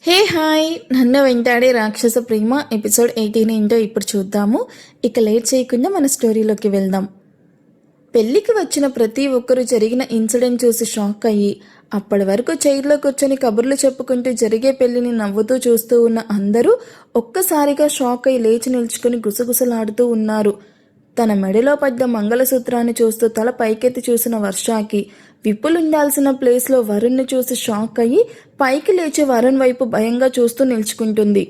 Hey hi, నన్ను వెంటాడే రాక్షస ప్రేమ episode 18 ఏంటో ఇప్పుడు చూద్దాము. ఇక లేట్ చేయకుండా మన స్టోరీలోకి వెళ్దాం. పెళ్లికి వచ్చిన ప్రతి ఒక్కరూ జరిగిన ఇన్సిడెంట్ చూసి షాక్ అయ్యి అప్పటి వరకు చైర్లో కూర్చొని కబుర్లు చెప్పుకుంటూ జరిగే పెళ్లిని నవ్వుతూ చూస్తూ ఉన్న అందరూ ఒక్కసారిగా షాక్ అయి లేచి నిల్చుకుని గుసగుసలాడుతూ ఉన్నారు. తన మెడలో పడ్డ మంగళసూత్రాన్ని చూస్తూ తల పైకెత్తి చూసిన వర్షాకి విప్పులుండాల్సిన ప్లేస్లో వరుణ్ని చూసి షాక్ అయ్యి పైకి లేచి వరుణ్ వైపు భయంగా చూస్తూ నిల్చుకుంటుంది.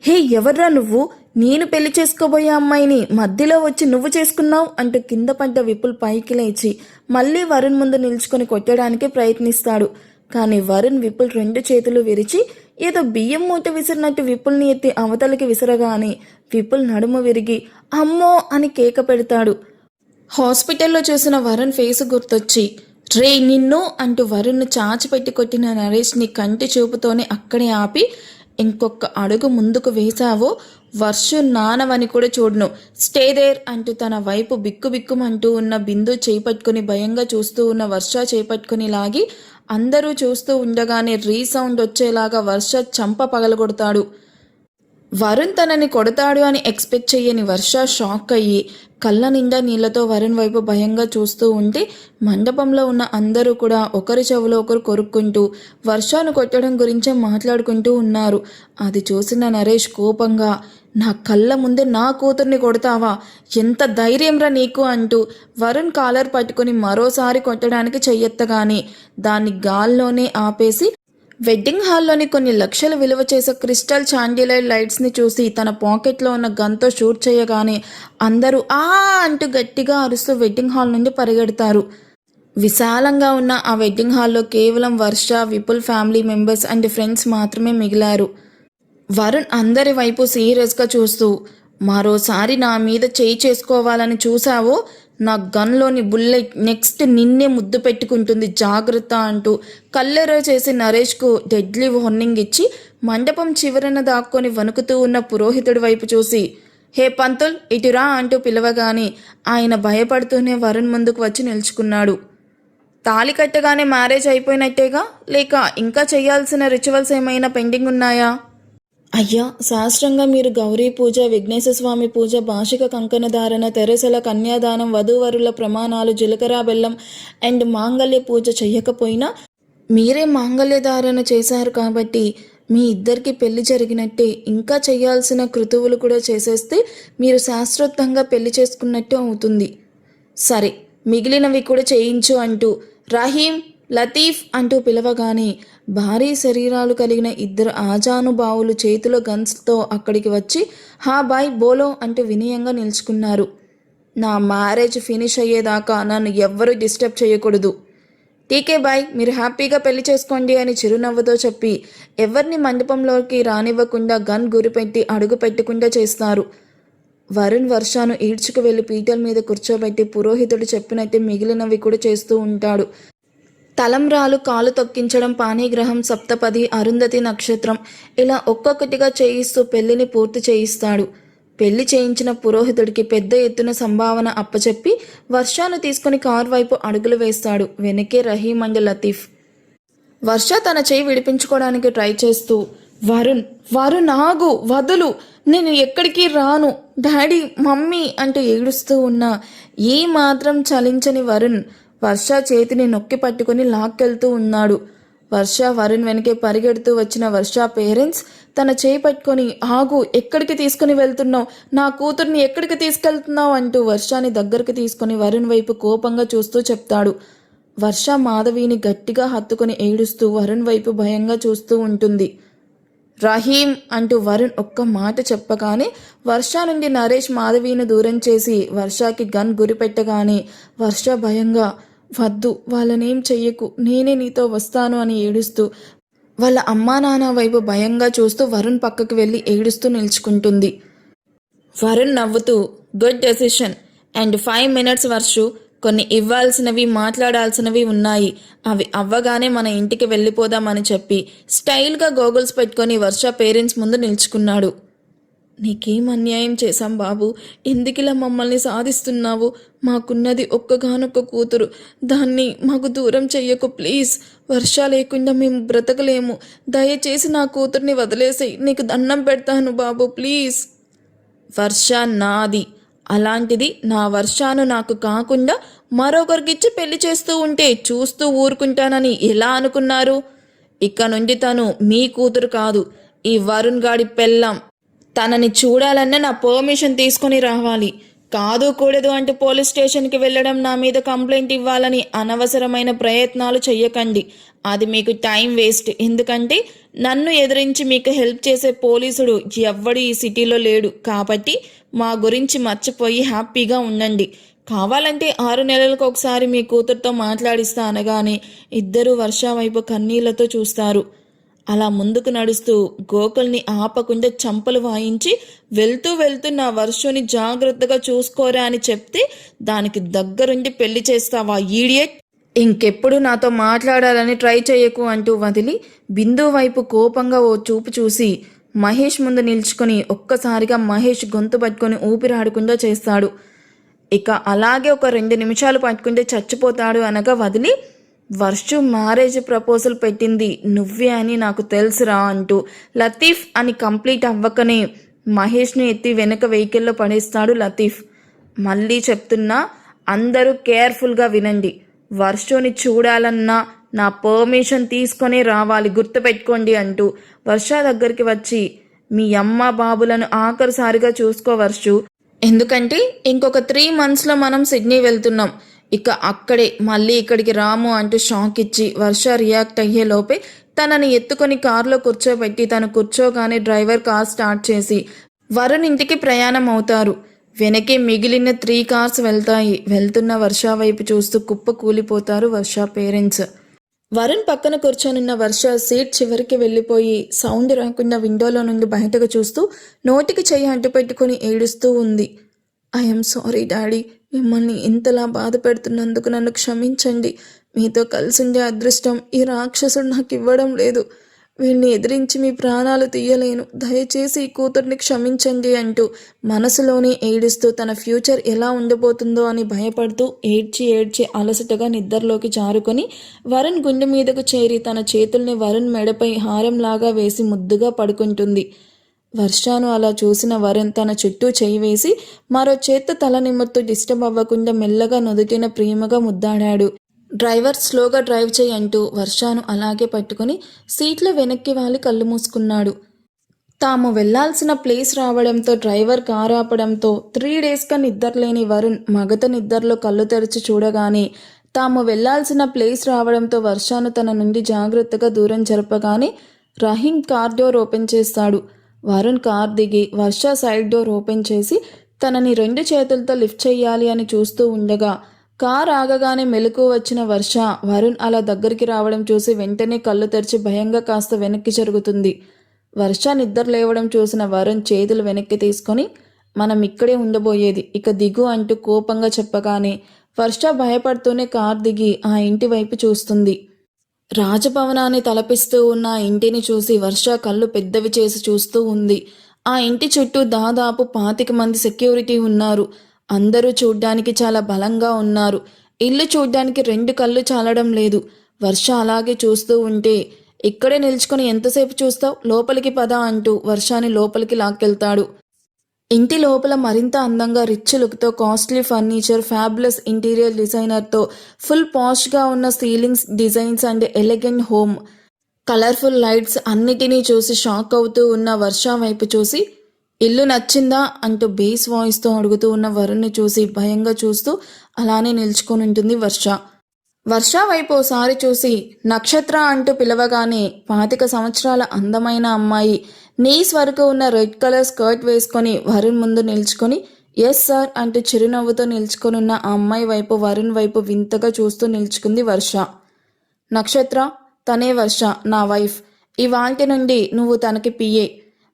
హే, ఎవర్రా నువ్వు? నేను పెళ్లి చేసుకోబోయే అమ్మాయిని మధ్యలో వచ్చి నువ్వు చేసుకున్నావు అంటూ కింద పడ్డ విపుల్ పైకి లేచి మళ్ళీ వరుణ్ ముందు నిల్చుకొని కొట్టడానికి ప్రయత్నిస్తాడు. కానీ వరుణ్ విపుల్ రెండు చేతులు విరిచి ఏదో బియ్యం మూట విసిరినట్టు విపుల్ని ఎత్తి అవతలికి విసరగానే విపుల్ నడుము విరిగి అమ్మో అని కేక పెడతాడు. హాస్పిటల్లో చూసిన వరుణ్ ఫేసు గుర్తొచ్చి రే నిన్ను అంటూ వరుణ్ను చాచిపెట్టి కొట్టిన నరేష్ని కంటి చూపుతోనే అక్కడే ఆపి ఇంకొక అడుగు ముందుకు వేశావో వర్షు నానవని కూడా చూడను, స్టే దేర్ అంటూ తన వైపు బిక్కుబిక్కుమంటూ ఉన్న బిందు చేపట్టుకుని భయంగా చూస్తూ ఉన్న వర్ష చేపట్టుకుని లాగి అందరూ చూస్తూ ఉండగానే రీసౌండ్ వచ్చేలాగా వర్ష చంప పగలగొడతాడు. వరుణ్ తనని కొడతాడు అని ఎక్స్పెక్ట్ చెయ్యని వర్ష షాక్ అయ్యి కళ్ళ నిండా నీళ్లతో వరుణ్ వైపు భయంగా చూస్తూ ఉంటే మండపంలో ఉన్న అందరూ కూడా ఒకరి చెవులో ఒకరు కొరుక్కుంటూ వర్షాను కొట్టడం గురించే మాట్లాడుకుంటూ ఉన్నారు. అది చూసిన నరేష్ కోపంగా నా కళ్ళ ముందే నా కూతుర్ని కొడతావా, ఎంత ధైర్యంరా నీకు అంటూ వరుణ్ కాలర్ పట్టుకుని మరోసారి కొట్టడానికి చెయ్యెత్తగానే దాన్ని గాల్లోనే ఆపేసి వెడ్డింగ్ హాల్లోని కొన్ని లక్షలు విలువ చేసే క్రిస్టల్ చాండిలైట్ లైట్స్ని చూసి తన పాకెట్లో ఉన్న గన్తో షూట్ చేయగానే అందరూ ఆ అంటూ గట్టిగా అరుస్తూ వెడ్డింగ్ హాల్ నుండి పరిగెడతారు. విశాలంగా ఉన్న ఆ వెడ్డింగ్ హాల్లో కేవలం Varsha, Vipul family members and friends మాత్రమే మిగిలారు. వరుణ్ అందరి వైపు సీరియస్గా చూస్తూ మరోసారి నా మీద చేయి చేసుకోవాలని చూసావో నా గన్లోని బుల్లెట్ నెక్స్ట్ నిన్నే ముద్దు పెట్టుకుంటుంది, జాగ్రత్త అంటూ కల్లెర చేసి నరేష్కు డెడ్లీ వార్నింగ్ ఇచ్చి మండపం చివరన దాక్కొని వణుకుతూ ఉన్న పురోహితుడి వైపు చూసి హే పంతుల్ ఇటురా అంటూ పిలవగానే ఆయన భయపడుతూనే వరుణ్ ముందుకు వచ్చి నిల్చుకున్నాడు. తాళి కట్టగానే మ్యారేజ్ అయిపోయినట్టేగా, లేక ఇంకా చేయాల్సిన రిచువల్స్ ఏమైనా పెండింగ్ ఉన్నాయా? అయ్యా, శాస్త్రంగా మీరు గౌరీ పూజ, విఘ్నేశ్వర స్వామి పూజ, భాషిక కంకణ ధారణ, తెరసల కన్యాదానం, వధూవరుల ప్రమాణాలు, జీలకర్ర బెల్లం అండ్ మాంగళ్య పూజ చెయ్యకపోయినా మీరే మాంగళ్య ధారణ చేశారు కాబట్టి మీ ఇద్దరికి పెళ్లి జరిగినట్టే. ఇంకా చేయాల్సిన కృతువులు కూడా చేసేస్తే మీరు శాస్త్రోక్తంగా పెళ్లి చేసుకున్నట్టు అవుతుంది. సరే, మిగిలినవి కూడా చేయించు అంటూ రహీం, లతీఫ్ అంటూ పిలవగానే భారీ శరీరాలు కలిగిన ఇద్దరు ఆజానుబావులు చేతిలో గన్స్తో అక్కడికి వచ్చి హా బాయ్ బోలో అంటూ వినయంగా నిల్చుకున్నారు. నా మ్యారేజ్ ఫినిష్ అయ్యేదాకా నన్ను ఎవ్వరూ డిస్టర్బ్ చేయకూడదు. టీకే బాయ్, మీరు హ్యాపీగా పెళ్లి చేసుకోండి అని చిరునవ్వుతో చెప్పి ఎవరిని మండపంలోకి రానివ్వకుండా గన్ గురిపెట్టి అడుగు పెట్టకుండా చేస్తారు. వరుణ్ వర్షాను ఈడ్చుకు వెళ్ళి పీటల మీద కూర్చోబెట్టి పురోహితుడు చెప్పినట్టే మిగిలినవి కూడా చేస్తూ ఉంటాడు. తలంబ్రాలు, కాలు తొక్కించడం, పాణిగ్రహం, సప్తపది, అరుంధతి నక్షత్రం ఇలా ఒక్కొక్కటిగా చేయిస్తూ పెళ్లిని పూర్తి చేయిస్తాడు. పెళ్లి చేయించిన పురోహితుడికి పెద్ద ఎత్తున సంభావన అప్పచెప్పి వర్షాను తీసుకుని కారు వైపు అడుగులు వేస్తాడు. వెనకే రహీం అండ్ లతీఫ్. వర్ష తన చేయి విడిపించుకోవడానికి ట్రై చేస్తూ వరుణ్ వరుణ్ ఆగు, వదులు, నేను ఎక్కడికి రాను, డాడీ, మమ్మీ అంటూ ఏడుస్తూ ఉన్నా ఏ మాత్రం చలించని వరుణ్ వర్ష చేతిని నొక్కి పట్టుకుని లాక్కెళ్తూ ఉన్నాడు. వర్ష వరుణ్ వెనకే పరిగెడుతూ వచ్చిన వర్ష పేరెంట్స్ తన చేయి పట్టుకొని ఆగు, ఎక్కడికి తీసుకుని వెళ్తున్నావు, నా కూతుర్ని ఎక్కడికి తీసుకెళ్తున్నావు అంటూ వర్షాని దగ్గరికి తీసుకుని వరుణ్ వైపు కోపంగా చూస్తూ చెప్తాడు. వర్ష మాధవిని గట్టిగా హత్తుకొని ఏడుస్తూ వరుణ్ వైపు భయంగా చూస్తూ ఉంటుంది. రహీం అంటూ వరుణ్ ఒక్క మాట చెప్పగానే వర్ష నుండి నరేష్ మాధవిని దూరం చేసి వర్షకి గన్ గురిపెట్టగానే వర్ష భయంగా వద్దు, వాళ్ళనేం చెయ్యకు, నేనే నీతో వస్తాను అని ఏడుస్తూ వాళ్ళ అమ్మా నాన్న వైపు భయంగా చూస్తూ వరుణ్ పక్కకు వెళ్ళి ఏడుస్తూ నిల్చుకుంటుంది. వరుణ్ నవ్వుతూ good decision and 5 minutes Varshu, కొన్ని ఇవ్వాల్సినవి మాట్లాడాల్సినవి ఉన్నాయి, అవి అవ్వగానే మన ఇంటికి వెళ్ళిపోదామని చెప్పి స్టైల్గా గోగుల్స్ పెట్టుకొని వర్ష పేరెంట్స్ ముందు నిల్చుకున్నాడు. నీకేం అన్యాయం చేశాం బాబు? ఎందుకిలా మమ్మల్ని సాధిస్తున్నావు? మాకున్నది ఒక్కగానొక్క కూతురు. దాన్ని మాకు దూరం చెయ్యకు ప్లీజ్. వర్ష లేకుండా మేము బ్రతకలేము. దయచేసి నా కూతుర్ని వదిలేసేయ్. నీకు దండం పెడతాను బాబు ప్లీజ్. వర్ష నాది. అలాంటిది నా వర్షాను నాకు కాకుండా మరొకరికిచ్చి పెళ్లి చేస్తూ ఉంటే చూస్తూ ఊరుకుంటానని ఎలా అనుకున్నారు? ఇక నుండి తను మీ కూతురు కాదు, ఈ వరుణ్ గాడి పెళ్ళాం. తనని చూడాలన్నా నా పర్మిషన్ తీసుకొని రావాలి. కాదు కూడదు అంటూ పోలీస్ స్టేషన్కి వెళ్ళడం, నా మీద కంప్లైంట్ ఇవ్వాలని అనవసరమైన ప్రయత్నాలు చెయ్యకండి. అది మీకు టైం వేస్ట్. ఎందుకంటే నన్ను ఎదిరించి మీకు హెల్ప్ చేసే పోలీసుడు ఎవ్వడు ఈ సిటీలో లేడు. కాబట్టి మా గురించి మర్చిపోయి హ్యాపీగా ఉండండి. కావాలంటే 6 నెలలకు ఒకసారి మీ కూతురుతో మాట్లాడిస్తా అనగానే ఇద్దరూ వర్ష వైపు కన్నీళ్లతో చూస్తారు. అలా ముందుకు నడుస్తూ గోకుల్ని ఆపకుండా చంపలు వాయించి వెళ్తూ వెళ్తూ నా వర్షుని జాగ్రత్తగా చూసుకోరా అని చెప్తే దానికి దగ్గరుండి పెళ్లి చేస్తావా ఈడియట్? ఇంకెప్పుడు నాతో మాట్లాడాలని ట్రై చేయకు అంటూ వదిలి బిందు వైపు కోపంగా ఓ చూపు చూసి మహేష్ ముందు నిల్చుకొని ఒక్కసారిగా మహేష్ గొంతు పట్టుకొని ఊపిరాడకుండా చేస్తాడు. ఇక అలాగే ఒక 2 నిమిషాలు పట్టుకుంటే చచ్చిపోతాడు అనగా వదిలి, వర్షు మ్యారేజ్ ప్రపోజల్ పెట్టింది నువ్వే అని నాకు తెలుసురా అంటూ లతీఫ్ అని కంప్లీట్ అవ్వకనే మహేష్ని ఎత్తి వెనక వెహికల్లో పడేస్తాడు లతీఫ్. మళ్ళీ చెప్తున్నా, అందరూ కేర్ఫుల్గా వినండి. వర్షుని చూడాలన్నా నా పర్మిషన్ తీసుకొనే రావాలి, గుర్తుపెట్టుకోండి అంటూ వర్ష దగ్గరికి వచ్చి, మీ అమ్మ బాబులను ఆఖరిసారిగా చూసుకో వర్షు. ఎందుకంటే ఇంకొక 3 monthsలో మనం సిడ్నీ వెళ్తున్నాం. ఇక అక్కడే మళ్ళీ ఇక్కడికి రాము అంటూ షాక్ ఇచ్చి వర్ష రియాక్ట్ అయ్యే లోపే తనని ఎత్తుకొని కారులో కూర్చోబెట్టి తను కూర్చోగానే డ్రైవర్ కార్ స్టార్ట్ చేసి వరుణ్ ఇంటికి ప్రయాణం అవుతారు. వెనకే మిగిలిన 3 cars వెళ్తాయి. వెళ్తున్న వర్ష వైపు చూస్తూ కుప్ప కూలిపోతారు వర్ష పేరెంట్స్. వరుణ్ పక్కన కూర్చొనున్న వర్ష సీట్ చివరికి వెళ్ళిపోయి సౌండ్ రాకుండా విండోలో నుండి బయటకు చూస్తూ నోటికి చెయ్యి అడ్డు పెట్టుకుని ఏడుస్తూ ఉంది. ఐఎమ్ సారీ డాడీ, మిమ్మల్ని ఇంతలా బాధ పెడుతున్నందుకు నన్ను క్షమించండి. మీతో కలిసుండే అదృష్టం ఈ రాక్షసుడు నాకు ఇవ్వడం లేదు. వీళ్ళని ఎదిరించి మీ ప్రాణాలు తీయలేను. దయచేసి ఈ కూతుర్ని క్షమించండి అంటూ మనసులోనే ఏడుస్తూ తన ఫ్యూచర్ ఎలా ఉండబోతుందో అని భయపడుతూ ఏడ్చి ఏడ్చి అలసటగా నిద్రలోకి జారుకొని వరుణ్ గుండె మీదకు చేరి తన చేతుల్ని వరుణ్ మెడపై హారంలాగా వేసి ముద్దుగా పడుకుంటుంది. వర్షాను అలా చూసిన వరుణ్ తన చుట్టూ చేయి వేసి మరో చేత్తో తల నిమురుతూ డిస్టర్బ్ అవ్వకుండా మెల్లగా నుదుటిన ప్రేమగా ముద్దాడాడు. డ్రైవర్ స్లోగా డ్రైవ్ చేయి అంటూ వర్షాను అలాగే పట్టుకుని సీట్లో వెనక్కి వాలి కళ్ళు మూసుకున్నాడు. తాము వెళ్లాల్సిన ప్లేస్ రావడంతో డ్రైవర్ కారు ఆపడంతో 3 daysగా నిద్రలేని వరుణ్ మగత నిద్రలో కళ్ళు తెరిచి చూడగానే తాము వెళ్లాల్సిన ప్లేస్ రావడంతో వర్షాను తన నుండి జాగ్రత్తగా దూరం జరపగానే రహీం కార్ డోర్ ఓపెన్ చేస్తాడు. వరుణ్ కార్ దిగి వర్ష సైడ్ డోర్ ఓపెన్ చేసి తనని 2 చేతులతో లిఫ్ట్ చెయ్యాలి అని చూస్తూ ఉండగా కార్ ఆగగానే మెలకు వచ్చిన వర్ష వరుణ్ అలా దగ్గరికి రావడం చూసి వెంటనే కళ్ళు తెరిచి భయంగా కాస్త వెనక్కి జరుగుతుంది. వర్ష నిద్ర లేవడం చూసిన వరుణ్ చేతులు వెనక్కి తీసుకొని, మనం ఇక్కడే ఉండబోయేది, ఇక దిగు అంటూ కోపంగా చెప్పగానే వర్ష భయపడుతూనే కార్ దిగి ఆ ఇంటి వైపు చూస్తుంది. రాజభవనాన్ని తలపిస్తూ ఉన్న ఆ ఇంటిని చూసి వర్ష కళ్ళు పెద్దవి చేసి చూస్తూ ఉంది. ఆ ఇంటి చుట్టూ దాదాపు 25 మంది సెక్యూరిటీ ఉన్నారు. అందరూ చూడ్డానికి చాలా బలంగా ఉన్నారు. ఇల్లు చూడ్డానికి 2 కళ్ళు చాలడం లేదు. వర్ష అలాగే చూస్తూ ఉంటే, ఇక్కడే నిల్చుకొని ఎంతసేపు చూస్తావు, లోపలికి పద అంటూ వర్షాని లోపలికి లాక్కెళ్తాడు. ఇంటి లోపల మరింత అందంగా రిచ్ లుక్తో కాస్ట్లీ ఫర్నిచర్, ఫ్యాబులస్ ఇంటీరియర్ డిజైనర్తో ఫుల్ పాష్గా ఉన్న ceilings designs and elegant home, colourful lights అన్నిటినీ చూసి షాక్ అవుతూ ఉన్న వర్ష వైపు చూసి, ఇల్లు నచ్చిందా అంటూ బేస్ వాయిస్తో అడుగుతూ ఉన్న వరుణ్ని చూసి భయంగా చూస్తూ అలానే నిల్చుకొని ఉంటుంది వర్ష. వర్ష వైపు ఓసారి చూసి నక్షత్ర అంటూ పిలవగానే 25 సంవత్సరాల అందమైన అమ్మాయి నీస్ వరకు ఉన్న రెడ్ కలర్ స్కర్ట్ వేసుకొని వరుణ్ ముందు నిల్చుకొని ఎస్ సార్ అంటూ చిరునవ్వుతో నిల్చుకొనున్న ఆ అమ్మాయి వైపు వరుణ్ వైపు వింతగా చూస్తూ నిల్చుకుంది వర్ష. నక్షత్ర, తనే వర్ష, నా వైఫ్. ఇవాల్టి నుండి నువ్వు తనకి పిఏ.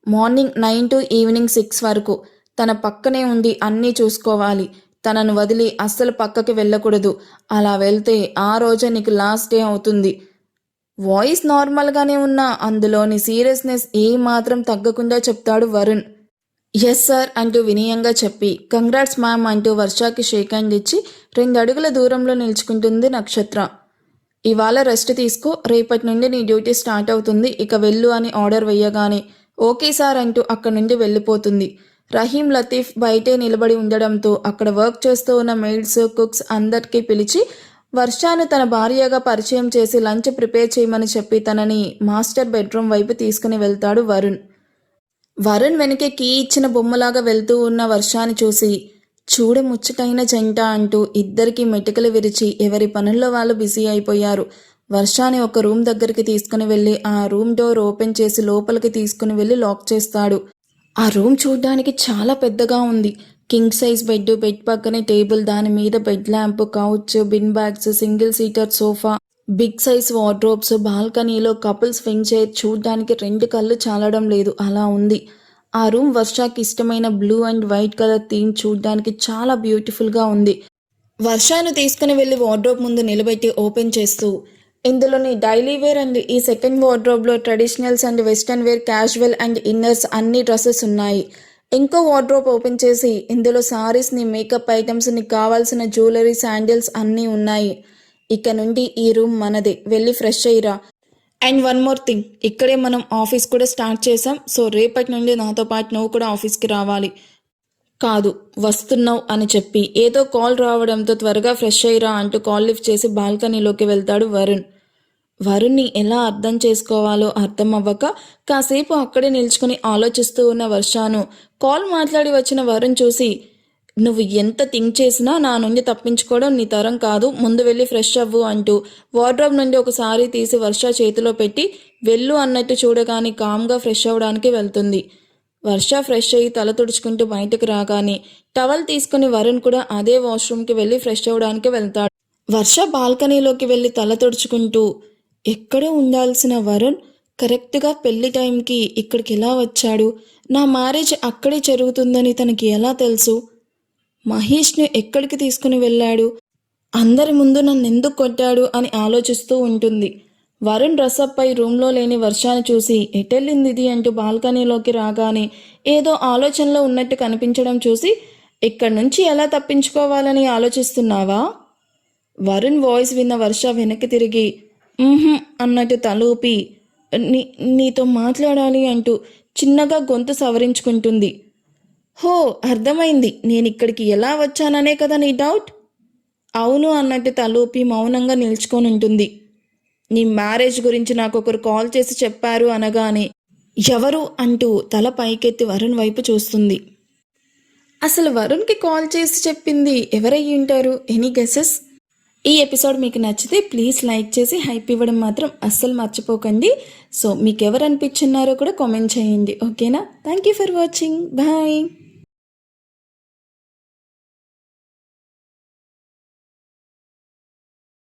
మార్నింగ్ 9 to ఈవినింగ్ 6 వరకు తన పక్కనే ఉండి అన్నీ చూసుకోవాలి. తనను వదిలి అస్సలు పక్కకి వెళ్ళకూడదు. అలా వెళ్తే ఆ రోజే నీకు లాస్ట్ డే అవుతుంది. వాయిస్ నార్మల్గానే ఉన్నా అందులోని సీరియస్నెస్ ఏమాత్రం తగ్గకుండా చెప్తాడు వరుణ్. ఎస్ సార్ అంటూ వినయంగా చెప్పి కంగ్రాట్స్ మ్యామ్ అంటూ వర్షాకి షేక్ హ్యాండ్ ఇచ్చి 2 అడుగుల దూరంలో నిల్చుకుంటుంది నక్షత్ర. ఇవాళ రెస్ట్ తీసుకో, రేపటి నుండి నీ డ్యూటీ స్టార్ట్ అవుతుంది, ఇక వెళ్ళు అని ఆర్డర్ వేయగానే ఓకే సార్ అంటూ అక్కడి నుండి వెళ్ళిపోతుంది. రహీం లతీఫ్ బయటే నిలబడి ఉండడంతో అక్కడ వర్క్ చేస్తూ ఉన్న మెయిడ్స్ కుక్స్ అందరికీ పిలిచి వర్షాను తన భార్యగా పరిచయం చేసి లంచ్ ప్రిపేర్ చేయమని చెప్పి తనని మాస్టర్ బెడ్రూమ్ వైపు తీసుకుని వెళ్తాడు వరుణ్. వరుణ్ వెనకే కీ ఇచ్చిన బొమ్మలాగా వెళ్తూ ఉన్న వర్షాన్ని చూసి చూడ ముచ్చటైన జంట అంటూ ఇద్దరికి మెటికలు విరిచి ఎవరి పనుల్లో వాళ్ళు బిజీ అయిపోయారు. వర్షాన్ని ఒక రూమ్ దగ్గరికి తీసుకుని వెళ్ళి ఆ రూమ్ డోర్ ఓపెన్ చేసి లోపలికి తీసుకుని వెళ్ళి లాక్ చేస్తాడు. ఆ రూమ్ చూడ్డానికి చాలా పెద్దగా ఉంది. కింగ్ సైజ్ బెడ్, బెడ్ పక్కనే టేబుల్, దాని మీద bed lamp, couch, bin bags, single seater sofa, big size wardrobes, బాల్కనీలో కపుల్ స్వింగ్ చైర్, చూడ్డానికి 2 కళ్ళు చాలడం లేదు అలా ఉంది. ఆ రూమ్ వర్షాకి ఇష్టమైన blue and white colour theme చూడ్డానికి చాలా బ్యూటిఫుల్గా ఉంది. వర్షాను తీసుకుని వెళ్ళి వార్డ్రోబ్ ముందు నిలబెట్టి ఓపెన్ చేస్తూ ఇందులోని డైలీ వేర్ అండ్ ఈ సెకండ్ వార్డ్రోబ్లో traditionals and western wear, casual and inners అన్ని డ్రెస్సెస్ ఉన్నాయి. ఇంకో వార్డ్రోబ్ ఓపెన్ చేసి ఇందులో సారీస్ని, మేకప్ ఐటమ్స్ని, కావాల్సిన జ్యువెలరీ, శాండిల్స్ అన్నీ ఉన్నాయి. ఇక నుండి ఈ రూమ్ మనదే, వెళ్ళి ఫ్రెష్ అయ్యిరా. అండ్ వన్ మోర్ థింగ్, ఇక్కడే మనం ఆఫీస్ కూడా స్టార్ట్ చేసాం, సో రేపటి నుండి నాతో పాటు నువ్వు కూడా ఆఫీస్కి రావాలి. కాదు, వస్తున్నావు అని చెప్పి ఏదో కాల్ రావడంతో త్వరగా ఫ్రెష్ అయ్యిరా అంటూ కాల్ లిఫ్ట్ చేసి బాల్కనీలోకి వెళ్తాడు వరుణ్. వరుణ్ని ఎలా అర్థం చేసుకోవాలో అర్థం అవ్వక కాసేపు అక్కడే నిల్చుకుని ఆలోచిస్తూ ఉన్న వర్షాను కాల్ మాట్లాడి వచ్చిన వరుణ్ చూసి నువ్వు ఎంత థింక్ చేసినా నా నుండి తప్పించుకోవడం నీ తరం కాదు, ముందు వెళ్ళి ఫ్రెష్ అవ్వు అంటూ వార్డ్రోబ్ నుండి ఒక సారీ తీసి వర్ష చేతిలో పెట్టి వెళ్ళు అన్నట్టు చూడగానే కామ్గా ఫ్రెష్ అవ్వడానికి వెళ్తుంది. వర్ష ఫ్రెష్ అయ్యి తల తుడుచుకుంటూ బయటకు రాగానే టవల్ తీసుకుని వరుణ్ కూడా అదే వాష్రూమ్కి వెళ్ళి ఫ్రెష్ అవ్వడానికి వెళ్తాడు. వర్ష బాల్కనీలోకి వెళ్ళి తల తుడుచుకుంటూ ఎక్కడో ఉండాల్సిన వరుణ్ కరెక్ట్గా పెళ్లి టైంకి ఇక్కడికి ఎలా వచ్చాడు, నా మ్యారేజ్ అక్కడే జరుగుతుందని తనకి ఎలా తెలుసు, మహేష్ని ఎక్కడికి తీసుకుని వెళ్ళాడు, అందరి ముందు నన్ను ఎందుకు కొట్టాడు అని ఆలోచిస్తూ ఉంటుంది. వరుణ్ డ్రెస్అప్ పై రూమ్లో లేని వర్షాన్ని చూసి ఎటెళ్ళింది ఇది అంటూ బాల్కనీలోకి రాగానే ఏదో ఆలోచనలో ఉన్నట్టు కనిపించడం చూసి ఇక్కడి నుంచి ఎలా తప్పించుకోవాలని ఆలోచిస్తున్నావా? వరుణ్ వాయిస్ విన్న వర్ష వెనక్కి తిరిగి అన్నట్టు తలూపి నీతో మాట్లాడాలి అంటూ చిన్నగా గొంతు సవరించుకుంటుంది. హో, అర్థమైంది, నేను ఇక్కడికి ఎలా వచ్చాననే కదా నీ డౌట్? అవును అన్నట్టు తలూపి మౌనంగా నిల్చుకొని ఉంటుంది. నీ మ్యారేజ్ గురించి నాకు ఒకరు కాల్ చేసి చెప్పారు అనగానే ఎవరు అంటూ తల పైకెత్తి వరుణ్ వైపు చూస్తుంది. అసలు వరుణ్కి కాల్ చేసి చెప్పింది ఎవరయ్యి ఉంటారు? Any guesses? ఈ ఎపిసోడ్ మీకు నచ్చితే ప్లీజ్ లైక్ చేసి హైప్ ఇవ్వడం మాత్రం అస్సలు మర్చిపోకండి. సో మీకు ఎవరు అనిపించున్నారో కూడా కామెంట్ చేయండి, ఓకేనా? Thank you for watching, bye.